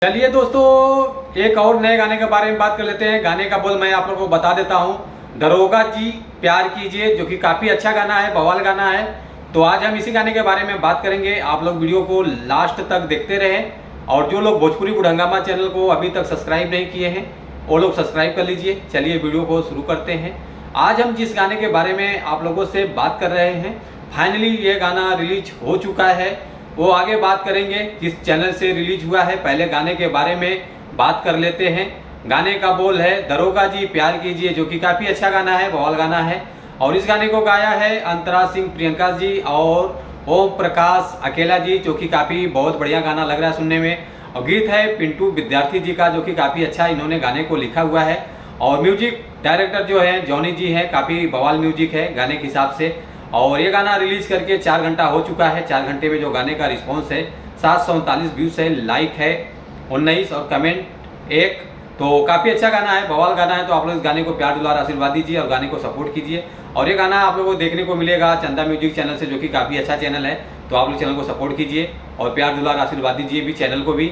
चलिए दोस्तों, एक और नए गाने के बारे में बात कर लेते हैं। गाने का बोल मैं आप लोगों को बता देता हूँ। दरोगा जी प्यार कीजिए, जो कि काफ़ी अच्छा गाना है, बवाल गाना है। तो आज हम इसी गाने के बारे में बात करेंगे। आप लोग वीडियो को लास्ट तक देखते रहें, और जो लोग भोजपुरी बुढ़ंगामा चैनल को अभी तक सब्सक्राइब नहीं किए हैं वो लोग सब्सक्राइब कर लीजिए। चलिए वीडियो को शुरू करते हैं। आज हम जिस गाने के बारे में आप लोगों से बात कर रहे हैं, फाइनली ये गाना रिलीज हो चुका है। वो आगे बात करेंगे किस चैनल से रिलीज हुआ है। पहले गाने के बारे में बात कर लेते हैं। गाने का बोल है दरोगा जी प्यार कीजिए, जो कि काफ़ी अच्छा गाना है, बवाल गाना है। और इस गाने को गाया है अंतरा सिंह प्रियंका जी और ओम प्रकाश अकेला जी, जो कि काफ़ी बहुत बढ़िया गाना लग रहा है सुनने में। और गीत है पिंटू विद्यार्थी जी का, जो कि काफ़ी अच्छा इन्होंने गाने को लिखा हुआ है। और म्यूजिक डायरेक्टर जो है जॉनी जी हैं, काफ़ी बवाल म्यूजिक है गाने के हिसाब से। और ये गाना रिलीज करके 4 घंटा हो चुका है। 4 घंटे में जो गाने का रिस्पॉन्स है 739 व्यूज है, लाइक है 19 और कमेंट 1। तो काफ़ी अच्छा गाना है, बवाल गाना है। तो आप लोग इस गाने को प्यार दुलार आशीर्वाद दीजिए और गाने को सपोर्ट कीजिए। और ये गाना आप लोगों को देखने को मिलेगा चंदा म्यूजिक चैनल से, जो कि काफ़ी अच्छा चैनल है। तो आप लोग चैनल को सपोर्ट कीजिए और प्यार दुलार आशीर्वाद दीजिए भी चैनल को भी।